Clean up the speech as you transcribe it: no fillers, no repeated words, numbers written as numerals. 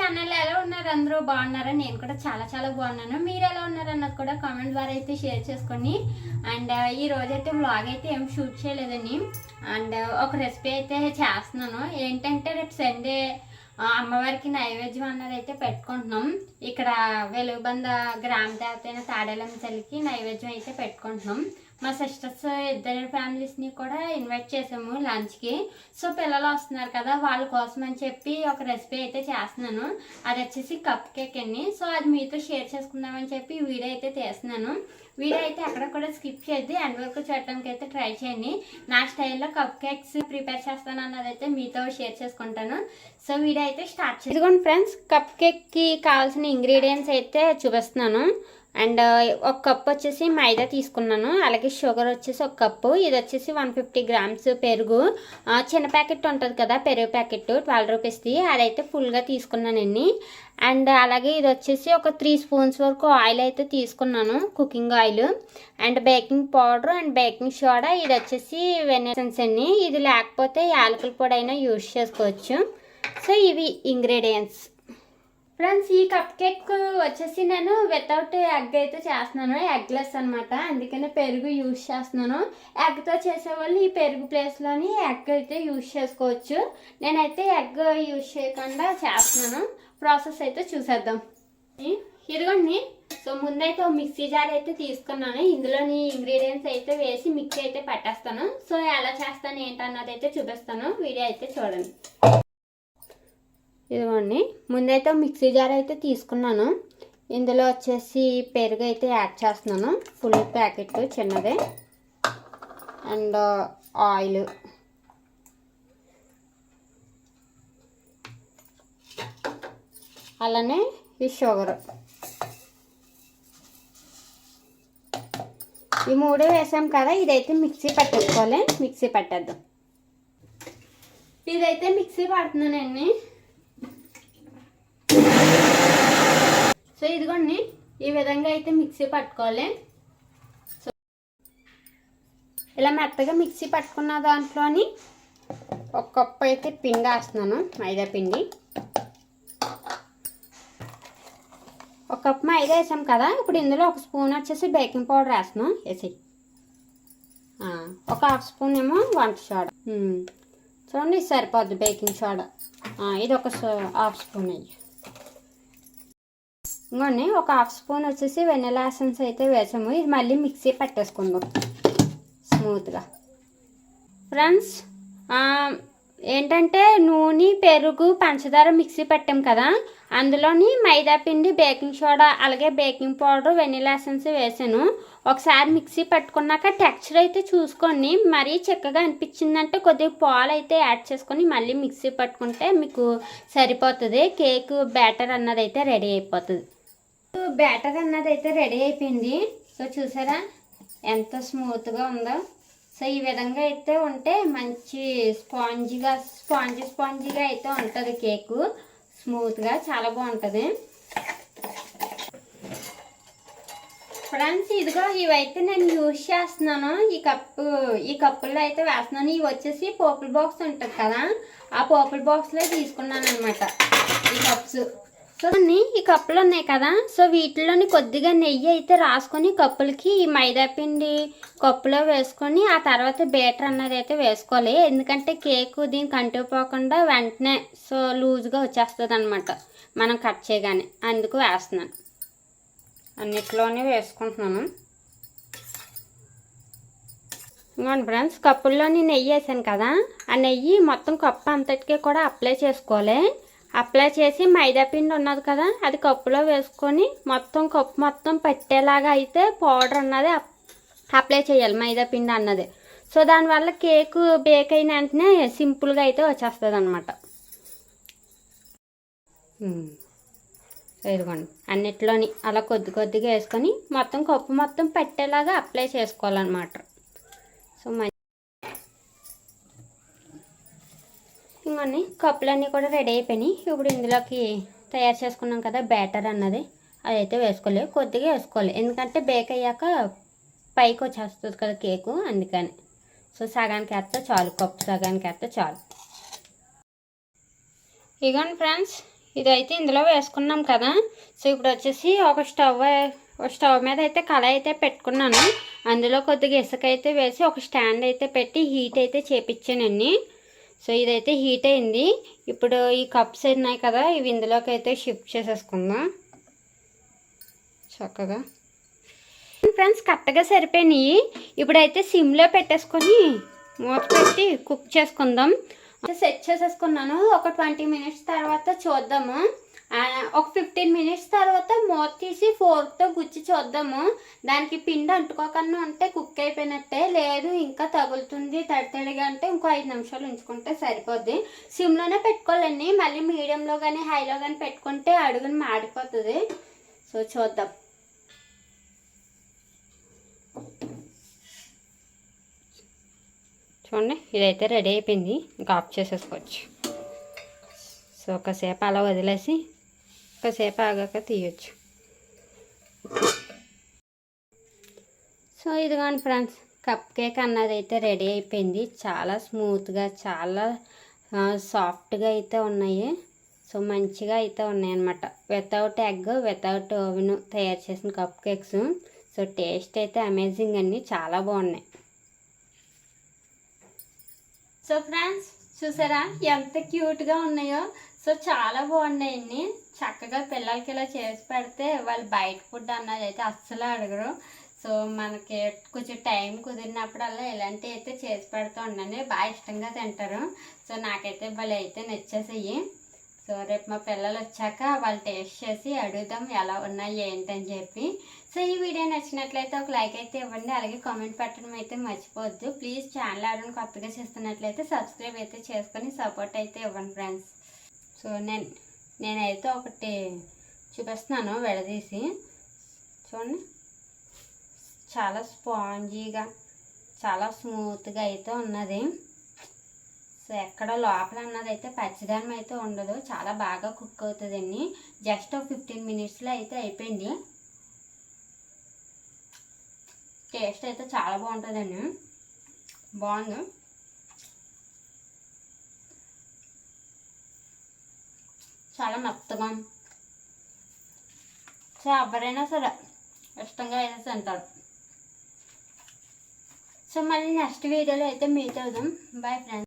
Channel ఎలా ఉన్నారు? అందరూ బాగున్నారా? నేను కూడా చాలా చాలా బాగున్నాను. మీరు ఎలా ఉన్నారు అన్నది కూడా కామెంట్ ద్వారా అయితే షేర్ చేసుకోండి. అండ్ ఈ రోజైతే వ్లాగ్ అయితే ఏం షూట్ చేయలేదండి. అండ్ ఒక రెసిపీ అయితే చేస్తున్నాను. ఏంటంటే రేపు సండే అమ్మవారికి నైవేద్యం అన్నది అయితే పెట్టుకుంటున్నాం. ఇక్కడ వెలుగుబంద గ్రామ దేవత అయిన తాడేలమ్మ తల్లికి నైవేద్యం అయితే పెట్టుకుంటున్నాం. మా సిస్టర్స్ ఇద్దరు ఫ్యామిలీస్ని కూడా ఇన్వైట్ చేసాము లంచ్కి. సో పిల్లలు వస్తున్నారు కదా, వాళ్ళ కోసం అని చెప్పి ఒక రెసిపీ అయితే చేస్తున్నాను. అది వచ్చేసి కప్ కేక్ అండి. సో అది మీతో షేర్ చేసుకుందామని చెప్పి వీడియో అయితే తీస్తున్నాను. వీడియో అయితే అక్కడ కూడా స్కిప్ చేద్ది ఎండ్ వరకు చూడటానికి అయితే ట్రై చేయండి. నా స్టైల్లో కప్ కేక్స్ ప్రిపేర్ చేస్తాను అన్నది అయితే మీతో షేర్ చేసుకుంటాను. సో వీడియో అయితే స్టార్ట్ చేయండి. ఇదిగోండి ఫ్రెండ్స్, కప్ కేక్కి కావాల్సిన ఇంగ్రీడియంట్స్ అయితే చూపిస్తున్నాను. అండ్ ఒక కప్ వచ్చేసి మైదా తీసుకున్నాను. అలాగే షుగర్ వచ్చేసి ఒక కప్పు. ఇది వచ్చేసి 150 గ్రామ్స్ పెరుగు. చిన్న ప్యాకెట్ ఉంటుంది కదా పెరుగు ప్యాకెట్, 12 రూపీస్ది, అదైతే ఫుల్గా తీసుకున్నానండి. అండ్ అలాగే ఇది వచ్చేసి ఒక 3 స్పూన్స్ వరకు ఆయిల్ అయితే తీసుకున్నాను, cooking oil. And baking powder and baking soda. ఇది వచ్చేసి వెనిలా ఎసెన్స్ అండి. ఇది లేకపోతే యాలకుల పొడి అయినా యూజ్ చేసుకోవచ్చు. సో ఇవి ఇంగ్రీడియంట్స్. ఫ్రెండ్స్, ఈ కప్ కేక్ వచ్చేసి నేను వితౌట్ ఎగ్ అయితే చేస్తున్నాను, ఎగ్లెస్ అనమాట. అందుకనే పెరుగు యూజ్ చేస్తున్నాను. ఎగ్తో చేసేవాళ్ళు ఈ పెరుగు ప్లేస్లోని ఎగ్ అయితే యూజ్ చేసుకోవచ్చు. నేనైతే ఎగ్ యూజ్ చేయకుండా చేస్తున్నాను. ప్రాసెస్ అయితే చూసేద్దాం. ఇదిగోండి. సో ముందైతే మిక్సీ జార్ అయితే తీసుకున్నాను. ఇందులోని ఇంగ్రీడియంట్స్ అయితే వేసి మిక్సీ అయితే పట్టేస్తాను. సో ఎలా చేస్తాను ఏంటన్నది అయితే చూపిస్తాను. వీడియో అయితే చూడండి. ఇదిగోండి, ముందైతే మిక్సీ జార్ అయితే తీసుకున్నాను. ఇందులో వచ్చేసి పెరుగు అయితే యాడ్ చేస్తున్నాను, ఫుల్ ప్యాకెట్ చిన్నదే. అండ్ ఆయిల్, అలానే ఈ షుగర్, ఈ మూడు వేసాం కదా. ఇదైతే మిక్సీ పట్టేసుకోవాలి. మిక్సీ పట్టేద్దాం. ఇదైతే మిక్సీ పడుతున్నానండి. సో ఇదిగోండి, ఈ విధంగా అయితే మిక్సీ పట్టుకోవాలి. సో ఇలా మెత్తగా మిక్సీ పట్టుకున్న దాంట్లోని ఒక కప్పు అయితే పిండి వేస్తున్నాను, మైదా పిండి. ఒక కప్పు మైదా వేసాం కదా. ఇప్పుడు ఇందులో ఒక స్పూన్ వచ్చేసి బేకింగ్ పౌడర్ వేస్తున్నాం. వేసి ఒక హాఫ్ స్పూన్ ఏమో వంట సోడా. చూడండి, సరిపోద్ది బేకింగ్ సోడా. ఇది ఒక హాఫ్ స్పూన్ అయ్యి. ఇంకోండి, ఒక హాఫ్ స్పూన్ వచ్చేసి వెనిలా ఎసెన్స్ అయితే వేసాము. ఇది మళ్ళీ మిక్సీ పట్టేసుకుందాం స్మూత్గా. ఫ్రెండ్స్, ఏంటంటే నూనె, పెరుగు, పంచదార మిక్సీ పట్టాం కదా, అందులోని మైదా పిండి, బేకింగ్ సోడా, అలాగే బేకింగ్ పౌడర్, వెనిలా ఎసెన్స్ వేసాను. ఒకసారి మిక్సీ పట్టుకున్నాక టెక్స్చర్ అయితే చూసుకోండి. మరీ చిక్కగా అనిపించిందంటే కొద్దిగా పాలు అయితే యాడ్ చేసుకొని మళ్ళీ మిక్సీ పట్టుకుంటే మీకు సరిపోతుంది. కేక్ బ్యాటర్ అన్నది అయితే రెడీ అయిపోతుంది. బ్యాటర్ అన్నది అయితే రెడీ అయిపోయింది. సో చూసారా ఎంత స్మూత్గా ఉందో. సో ఈ విధంగా అయితే ఉంటే మంచి స్పాంజీగా అయితే ఉంటుంది కేకు. స్మూత్గా చాలా బాగుంటుంది. ఫ్రెండ్స్, ఇదిగో ఇవైతే నేను యూజ్ చేస్తున్నాను. ఈ కప్పుల్లో అయితే వేస్తున్నాను. ఇవి వచ్చేసి పోపుల్ బాక్స్ ఉంటుంది కదా, ఆ పోపుల్ బాక్స్లో తీసుకున్నాను అనమాట ఈ కప్స్. సో ఈ కప్పులు ఉన్నాయి కదా, సో వీటిలోని కొద్దిగా నెయ్యి అయితే రాసుకొని కప్పులకి ఈ మైదా పిండి కప్పులో వేసుకొని ఆ తర్వాత బేటర్ అన్నది అయితే వేసుకోవాలి. ఎందుకంటే కేకు దీనికి అంటుకుపోకుండా వెంటనే సో లూజ్గా వచ్చేస్తుంది అనమాట మనం కట్ చేయగానే. అందుకు వేస్తున్నాను. అన్నిట్లోనే వేసుకుంటున్నాను. ఇంకోండి ఫ్రెండ్స్, కప్పుల్లోని నెయ్యి వేసాను కదా, ఆ నెయ్యి మొత్తం కప్పు అంతటికీ కూడా అప్లై చేసుకోవాలి. అప్లై చేసి మైదా పిండి ఉన్నది కదా, అది కప్పులో వేసుకొని కప్పు మొత్తం పట్టేలాగా అయితే పౌడర్ అన్నది అప్లై చేయాలి, మైదా పిండి అన్నది. సో దానివల్ల కేకు బేక్ అయిన వెంటనే సింపుల్గా అయితే వచ్చేస్తుంది అనమాట. ఇదిగోండి, అన్నిట్లోని అలా కొద్దిగా వేసుకొని కప్పు మొత్తం పట్టేలాగా అప్లై చేసుకోవాలన్నమాట. సో ఇంకొన్ని కప్పులన్నీ కూడా రెడీ అయిపోయినాయి. ఇప్పుడు ఇందులోకి తయారు చేసుకున్నాం కదా బ్యాటర్ అన్నది, అదైతే వేసుకోవాలి. కొద్దిగా వేసుకోవాలి, ఎందుకంటే బేక్ అయ్యాక పైకి వచ్చేస్తుంది కదా కేకు, అందుకని. సో సగానికి వేస్తే చాలు, కప్పు సగానికి వేస్తే చాలు. ఇగోండి ఫ్రెండ్స్, ఇదైతే ఇందులో వేసుకున్నాం కదా. సో ఇప్పుడు వచ్చేసి ఒక స్టవ్ మీద అయితే కళాయి అయితే పెట్టుకున్నాను. అందులో కొద్దిగా ఇసుక అయితే వేసి ఒక స్టాండ్ అయితే పెట్టి హీట్ అయితే చేపించానండి. సో ఇదైతే హీట్ అయింది. ఇప్పుడు ఈ కప్స్ ఉన్నాయి కదా, ఇవి ఇందులోకి అయితే షిఫ్ట్ చేసేసుకుందాం చక్కగా. ఫ్రెండ్స్ కరెక్ట్గా సరిపోయినాయి. ఇప్పుడైతే సిమ్లో పెట్టేసుకొని మూత పెట్టి కుక్ చేసుకుందాం. సెట్ చేసేసుకున్నాను. ఒక 20 మినిట్స్ తర్వాత చూద్దాము. ఒక 15 మినిట్స్ తర్వాత మూత తీసి ఫోర్క్తో గుచ్చి చూద్దాము. దానికి పిండి అంటుకోకుండా ఉంటే కుక్ అయిపోయినట్టే, లేదు ఇంకా తగులుతుంది తడితడిగా అంటే ఇంకో 5 నిమిషాలు ఉంచుకుంటే సరిపోద్ది. సిమ్లోనే పెట్టుకోవాలండి. మళ్ళీ మీడియంలో కానీ హైలో కానీ పెట్టుకుంటే అడుగుని మాడిపోతుంది. సో చూద్దాం. చూడండి ఇదైతే రెడీ అయిపోయింది. ఇంకా ఆఫ్ చేసేసుకోవచ్చు. సో ఒకసేపు అలా వదిలేసి ఒకసేపు ఆగాక తీయచ్చు. సో ఇదిగోండి ఫ్రెండ్స్, కప్ కేక్ అన్నది అయితే రెడీ అయిపోయింది. చాలా స్మూత్గా చాలా సాఫ్ట్గా అయితే ఉన్నాయి. సో మంచిగా అయితే ఉన్నాయి అన్నమాట. వితౌట్ ఎగ్ వితౌట్ ఓవెన్ తయారు చేసిన కప్ కేక్స్. సో టేస్ట్ అయితే అమేజింగ్ అండి, చాలా బాగున్నాయి. సో ఫ్రెండ్స్ చూసారా ఎంత క్యూట్గా ఉన్నాయో. సో చాలా బాగున్నాయండి. చక్కగా పిల్లలకి ఇలా చేసి పెడితే వాళ్ళు బయట ఫుడ్ అన్నది అయితే అస్సలు అడగరు. సో మనకి కొంచెం టైం కుదిరినప్పుడల్లా ఇలాంటివి అయితే చేసి పెడుతూ ఉండండి, బాగా ఇష్టంగా తింటారు. సో నాకైతే భలే అయితే నచ్చేసాయి. సో రేపు మా పిల్లలు వచ్చాక వాళ్ళు టేస్ట్ చేసి అడుగుదాం ఎలా ఉన్నాయి ఏంటని చెప్పి. సో ఈ వీడియో నచ్చినట్లయితే ఒక లైక్ అయితే ఇవ్వండి, అలాగే కామెంట్ పెట్టడం అయితే మర్చిపోవద్దు. ప్లీజ్ ఛానల్ ఎవరైనా కొత్తగా చేస్తున్నట్లయితే సబ్స్క్రైబ్ అయితే చేసుకొని సపోర్ట్ అయితే ఇవ్వండి ఫ్రెండ్స్. సో నేనైతే ఒకటి చూపిస్తున్నాను విడదీసి. చూడండి చాలా స్పాంజీగా చాలా స్మూత్గా అయితే ఉన్నది. సో ఎక్కడ లోపల అన్నది అయితే పచ్చిదనం అయితే ఉండదు, చాలా బాగా కుక్ అవుతుందండి. జస్ట్ 15 మినిట్స్లో అయితే అయిపోయింది. టేస్ట్ అయితే చాలా బాగుంటుందండి, బాగుంది. చాలా మెత్తగా. సో ఎవరైనా సరే ఇష్టంగా అయితే తింటారు. సో మళ్ళీ నెక్స్ట్ వీడియోలో అయితే మీట్ అవుదాం. Bye friends.